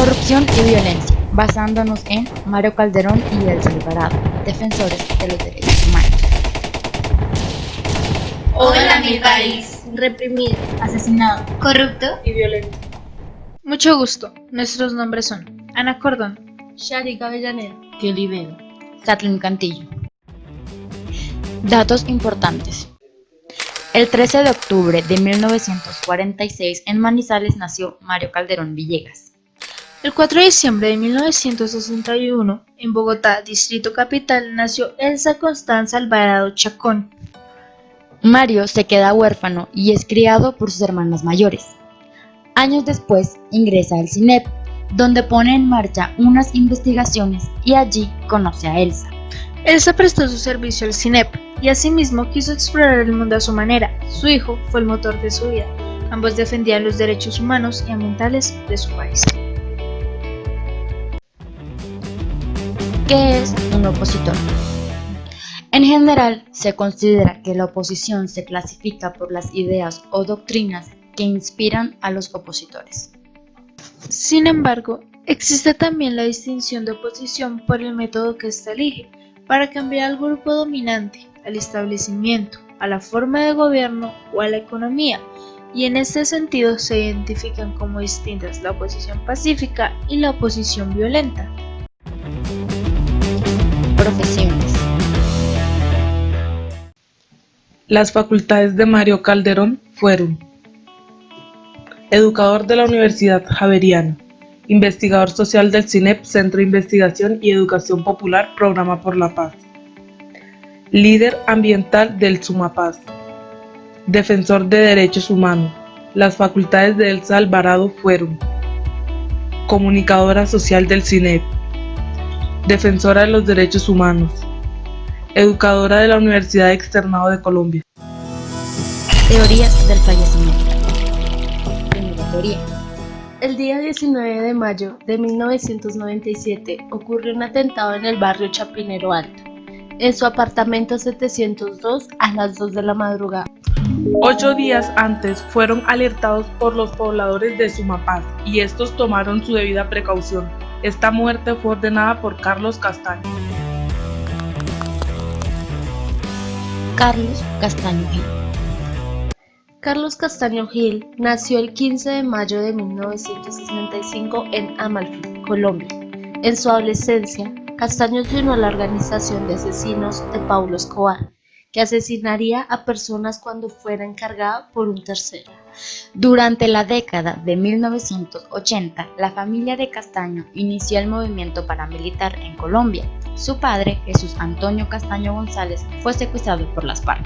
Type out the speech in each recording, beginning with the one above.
Corrupción y violencia, basándonos en Mario Calderón y Elsa Alvarado, defensores de los derechos humanos. Hola mi país, reprimido, Asesinado, corrupto y violento. Mucho gusto, nuestros nombres son Ana Cordón, Sharika Avellaneda, Kelly Vega, Kathleen Cantillo. Datos importantes. El 13 de octubre de 1946 en Manizales nació Mario Calderón Villegas. El 4 de diciembre de 1961 en Bogotá, Distrito Capital, nació Elsa Constanza Alvarado Chacón. Mario se queda huérfano y es criado por sus hermanas mayores. Años después ingresa al CINEP, donde pone en marcha unas investigaciones y allí conoce a Elsa. Elsa prestó su servicio al CINEP y asimismo quiso explorar el mundo a su manera. Su hijo fue el motor de su vida. Ambos defendían los derechos humanos y ambientales de su país. ¿Qué es un opositor? En general, se considera que la oposición se clasifica por las ideas o doctrinas que inspiran a los opositores. Sin embargo, existe también la distinción de oposición por el método que ésta elige para cambiar al grupo dominante, al establecimiento, a la forma de gobierno o a la economía, y en este sentido se identifican como distintas la oposición pacífica y la oposición violenta. Profesiones. Las facultades de Mario Calderón fueron: educador de la Universidad Javeriana, investigador social del CINEP, Centro de Investigación y Educación Popular, Programa por la Paz, líder ambiental del Sumapaz, defensor de derechos humanos. Las facultades de Elsa Alvarado fueron: comunicadora social del CINEP, defensora de los derechos humanos, educadora de la Universidad Externado de Colombia. Teorías del fallecimiento. Primera teoría. El día 19 de mayo de 1997 ocurrió un atentado en el barrio Chapinero Alto, en su apartamento 702 a las 2 de la madrugada. 8 días antes fueron alertados por los pobladores de Sumapaz y estos tomaron su debida precaución. Esta muerte fue ordenada por Carlos Castaño. Carlos Castaño Gil. Carlos Castaño Gil nació el 15 de mayo de 1965 en Amalfi, Colombia. En su adolescencia, Castaño se unió a la organización de asesinos de Pablo Escobar, que asesinaría a personas cuando fuera encargado por un tercero. Durante la década de 1980, la familia de Castaño inició el movimiento paramilitar en Colombia. Su padre, Jesús Antonio Castaño González, fue secuestrado por las FARC,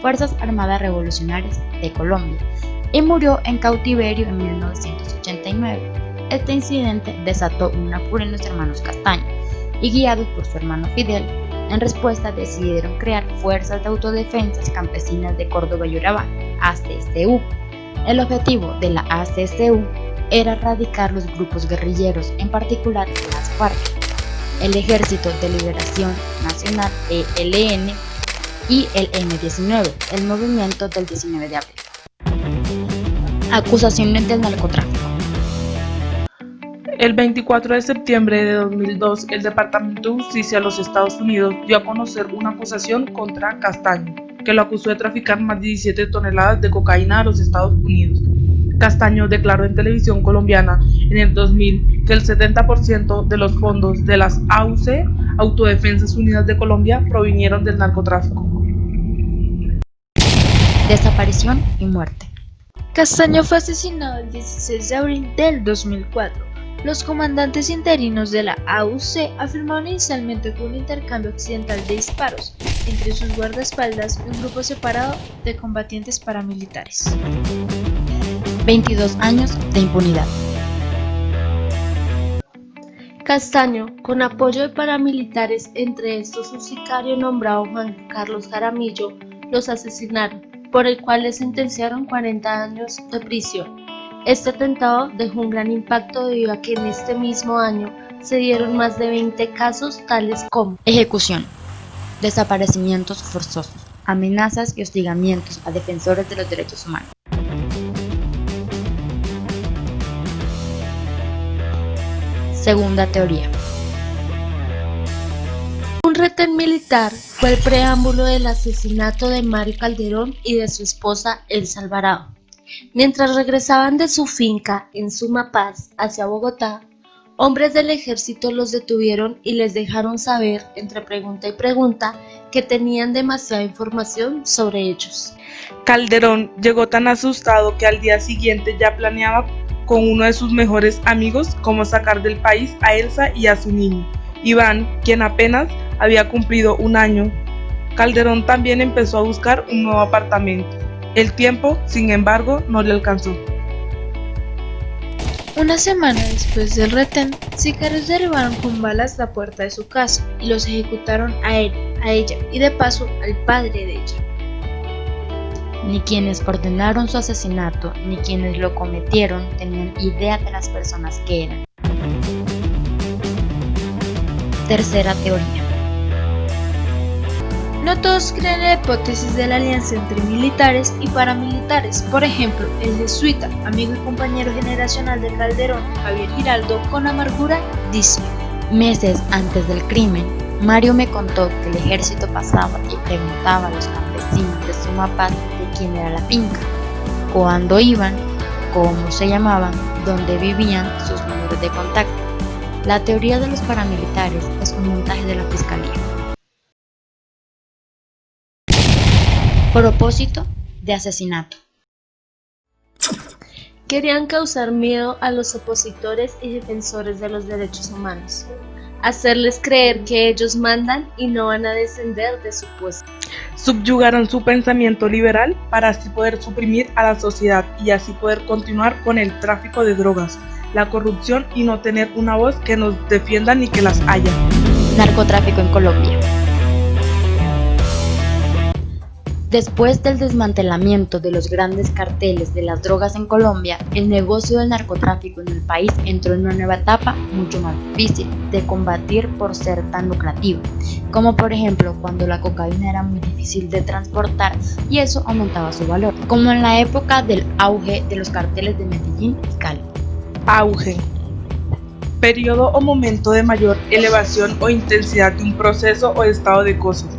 Fuerzas Armadas Revolucionarias de Colombia, y murió en cautiverio en 1989. Este incidente desató una furia en los hermanos Castaño, y guiados por su hermano Fidel, en respuesta decidieron crear Fuerzas de Autodefensas Campesinas de Córdoba y Urabá, ACSU. El objetivo de la ACSU era erradicar los grupos guerrilleros, en particular las FARC, el Ejército de Liberación Nacional ELN y el M-19, el movimiento del 19 de abril. Acusaciones del narcotráfico. El 24 de septiembre de 2002, el Departamento de Justicia de los Estados Unidos dio a conocer una acusación contra Castaño, que lo acusó de traficar más de 17 toneladas de cocaína a los Estados Unidos. Castaño declaró en televisión colombiana en el 2000 que el 70% de los fondos de las AUC, Autodefensas Unidas de Colombia, provinieron del narcotráfico. Desaparición y muerte. Castaño fue asesinado el 16 de abril del 2004. Los comandantes interinos de la AUC afirmaron inicialmente que hubo un intercambio accidental de disparos entre sus guardaespaldas y un grupo separado de combatientes paramilitares. 22 años de impunidad. Castaño, con apoyo de paramilitares, entre estos un sicario nombrado Juan Carlos Jaramillo, los asesinaron, por el cual les sentenciaron 40 años de prisión. Este atentado dejó un gran impacto debido a que en este mismo año se dieron más de 20 casos tales como ejecución, desaparecimientos forzosos, amenazas y hostigamientos a defensores de los derechos humanos. Segunda teoría. Un retén militar fue el preámbulo del asesinato de Mario Calderón y de su esposa Elsa Alvarado. Mientras regresaban de su finca en Sumapaz hacia Bogotá, hombres del ejército los detuvieron y les dejaron saber, entre pregunta y pregunta, que tenían demasiada información sobre ellos. Calderón llegó tan asustado que al día siguiente ya planeaba con uno de sus mejores amigos cómo sacar del país a Elsa y a su niño, Iván, quien apenas había cumplido 1 año. Calderón también empezó a buscar un nuevo apartamento. El tiempo, sin embargo, no le alcanzó. Una semana después del retén, sicarios derribaron con balas la puerta de su casa y los ejecutaron a él, a ella y de paso al padre de ella. Ni quienes ordenaron su asesinato ni quienes lo cometieron tenían idea de las personas que eran. Tercera teoría. No todos creen en la hipótesis de la alianza entre militares y paramilitares. Por ejemplo, el jesuita, amigo y compañero generacional de Calderón, Javier Giraldo, con amargura, dice: Meses antes del crimen, Mario me contó que el ejército pasaba y preguntaba a los campesinos de Sumapaz de quién era la finca, cuándo iban, cómo se llamaban, dónde vivían, sus números de contacto. La teoría de los paramilitares es un montaje de la fiscalía. Propósito de asesinato. Querían causar miedo a los opositores y defensores de los derechos humanos, hacerles creer que ellos mandan y no van a descender de su puesto. Subyugaron su pensamiento liberal para así poder suprimir a la sociedad y así poder continuar con el tráfico de drogas, la corrupción y no tener una voz que nos defienda ni que las haya. Narcotráfico en Colombia. Después del desmantelamiento de los grandes carteles de las drogas en Colombia, el negocio del narcotráfico en el país entró en una nueva etapa mucho más difícil de combatir por ser tan lucrativa, como por ejemplo cuando la cocaína era muy difícil de transportar y eso aumentaba su valor, como en la época del auge de los carteles de Medellín y Cali. Auge. Periodo o momento de mayor elevación o intensidad de un proceso o estado de cosas.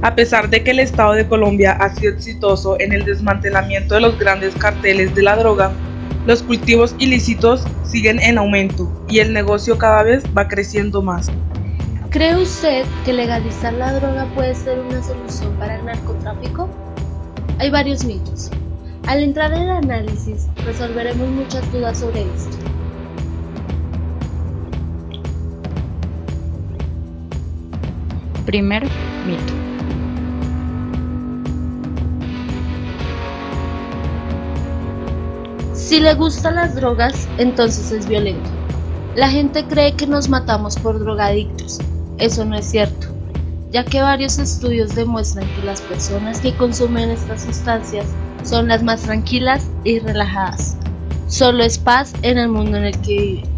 A pesar de que el Estado de Colombia ha sido exitoso en el desmantelamiento de los grandes carteles de la droga, los cultivos ilícitos siguen en aumento y el negocio cada vez va creciendo más. ¿Cree usted que legalizar la droga puede ser una solución para el narcotráfico? Hay varios mitos. Al entrar en el análisis, resolveremos muchas dudas sobre esto. Primer mito. Si le gustan las drogas, entonces es violento. La gente cree que nos matamos por drogadictos. Eso no es cierto, ya que varios estudios demuestran que las personas que consumen estas sustancias son las más tranquilas y relajadas. Solo es paz en el mundo en el que viven.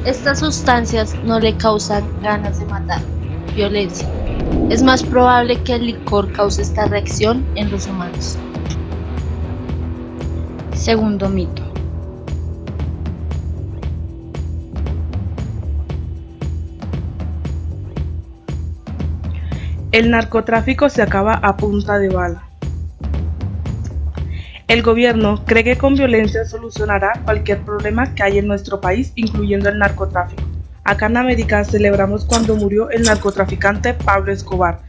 Estas sustancias no le causan ganas de matar, violencia. Es más probable que el licor cause esta reacción en los humanos. Segundo mito. El narcotráfico se acaba a punta de bala. El gobierno cree que con violencia solucionará cualquier problema que hay en nuestro país, incluyendo el narcotráfico. Acá en América celebramos cuando murió el narcotraficante Pablo Escobar,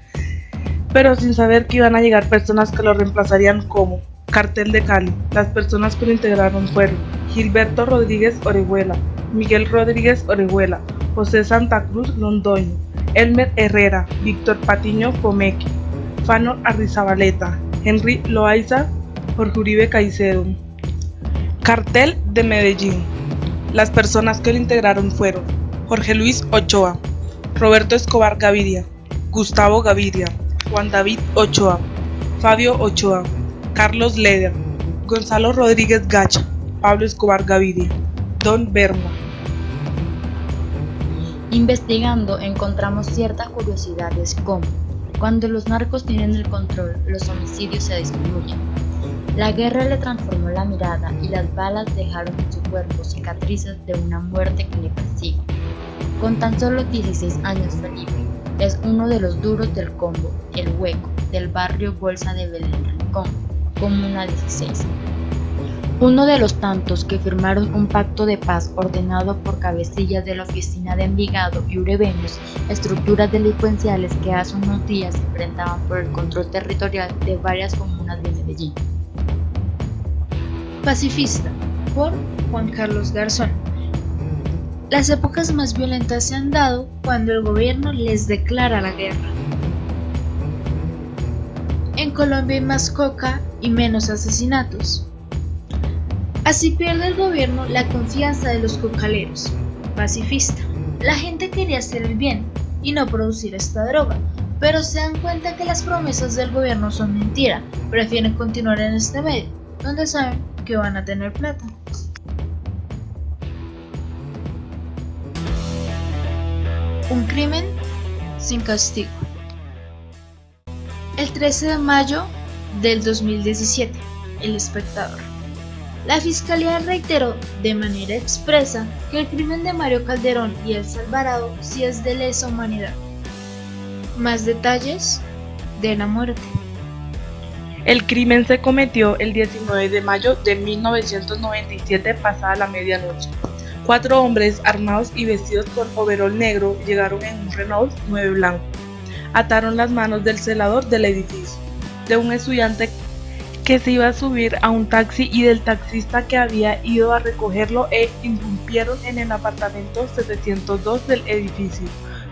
pero sin saber que iban a llegar personas que lo reemplazarían como Cartel de Cali. Las personas que lo integraron fueron Gilberto Rodríguez Orejuela, Miguel Rodríguez Orejuela, José Santa Cruz Londoño, Elmer Herrera, Víctor Patiño Fomeque, Fano Arrizabalaga, Henry Loaiza, Jorge Uribe Caicedo. Cartel de Medellín. Las personas que lo integraron fueron Jorge Luis Ochoa, Roberto Escobar Gaviria, Gustavo Gaviria, Juan David Ochoa, Fabio Ochoa, Carlos Leder, Gonzalo Rodríguez Gacha, Pablo Escobar Gaviria, Don Bermo. Investigando encontramos ciertas curiosidades como: cuando los narcos tienen el control, los homicidios se disminuyen. La guerra le transformó la mirada y las balas dejaron en su cuerpo cicatrices de una muerte que le persigue. Con tan solo 16 años, Felipe es uno de los duros del Combo, El Hueco, del barrio Bolsa de Belén Rincón, Comuna 16. Uno de los tantos que firmaron un pacto de paz ordenado por cabecillas de la oficina de Envigado y Urebeños, estructuras delincuenciales que hace unos días se enfrentaban por el control territorial de varias comunas de Medellín. Pacifista, por Juan Carlos Garzón. Las épocas más violentas se han dado cuando el gobierno les declara la guerra. En Colombia hay más coca y menos asesinatos. Así pierde el gobierno la confianza de los cocaleros. Pacifista. La gente quería hacer el bien y no producir esta droga, pero se dan cuenta que las promesas del gobierno son mentira. Prefieren continuar en este medio, donde saben que van a tener plata. Un crimen sin castigo. El 13 de mayo del 2017, El Espectador. La Fiscalía reiteró de manera expresa que el crimen de Mario Calderón y Elsa Alvarado sí es de lesa humanidad. Más detalles de la muerte. El crimen se cometió el 19 de mayo de 1997 pasada la medianoche. 4 hombres armados y vestidos con overol negro llegaron en un Renault 9 blanco. Ataron las manos del celador del edificio, de un estudiante que se iba a subir a un taxi y del taxista que había ido a recogerlo e irrumpieron en el apartamento 702 del edificio,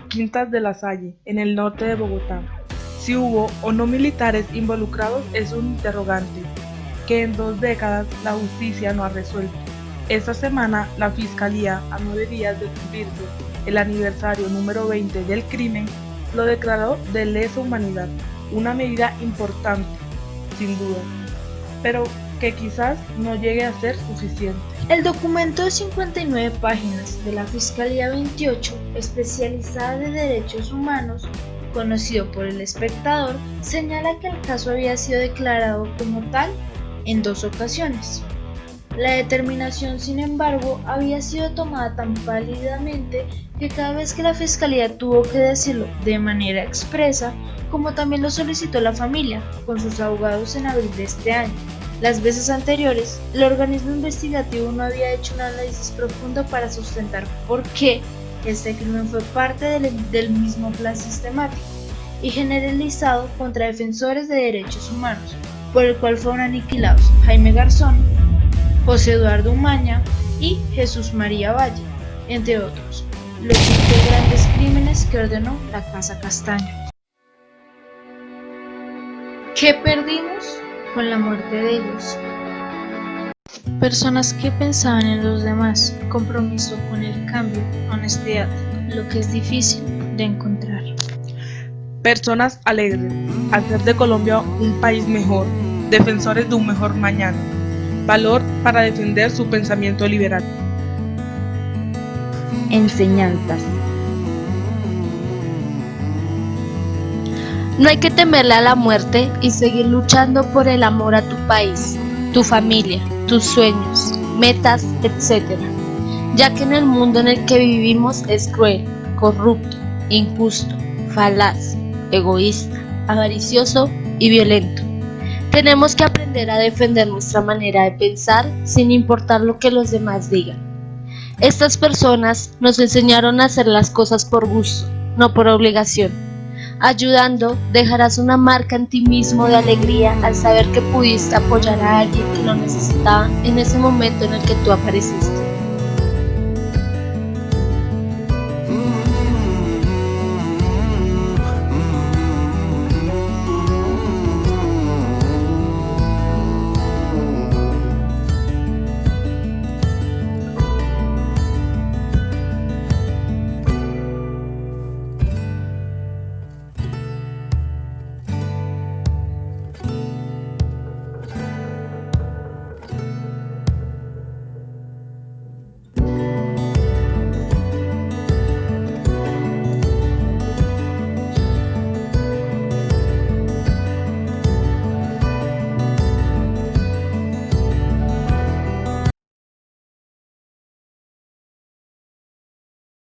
Quintas de la Salle, en el norte de Bogotá. Si hubo o no militares involucrados es un interrogante que en 2 décadas la justicia no ha resuelto. Esta semana la Fiscalía, a 9 días de cumplirse el aniversario número 20 del crimen, lo declaró de lesa humanidad, una medida importante, sin duda, pero que quizás no llegue a ser suficiente. El documento de 59 páginas de la Fiscalía 28, especializada de derechos humanos, conocido por El Espectador, señala que el caso había sido declarado como tal en 2 ocasiones. La determinación, sin embargo, había sido tomada tan pálidamente que cada vez que la Fiscalía tuvo que decirlo de manera expresa, como también lo solicitó la familia, con sus abogados en abril de este año. Las veces anteriores, el organismo investigativo no había hecho un análisis profundo para sustentar por qué este crimen fue parte del mismo plan sistemático y generalizado contra defensores de derechos humanos, por el cual fueron aniquilados Jaime Garzón, José Eduardo Umaña y Jesús María Valle, entre otros, los 5 grandes crímenes que ordenó la Casa Castaño. ¿Qué perdimos con la muerte de ellos? Personas que pensaban en los demás, compromiso con el cambio, honestidad, lo que es difícil de encontrar. Personas alegres, hacer de Colombia un país mejor, defensores de un mejor mañana, valor para defender su pensamiento liberal. Enseñanzas. No hay que temerle a la muerte y seguir luchando por el amor a tu país, tu familia, tus sueños, metas, etc. Ya que en el mundo en el que vivimos es cruel, corrupto, injusto, falaz, egoísta, avaricioso y violento. Tenemos que aprender a defender nuestra manera de pensar sin importar lo que los demás digan. Estas personas nos enseñaron a hacer las cosas por gusto, no por obligación. Ayudando, dejarás una marca en ti mismo de alegría al saber que pudiste apoyar a alguien que lo necesitaba en ese momento en el que tú apareciste.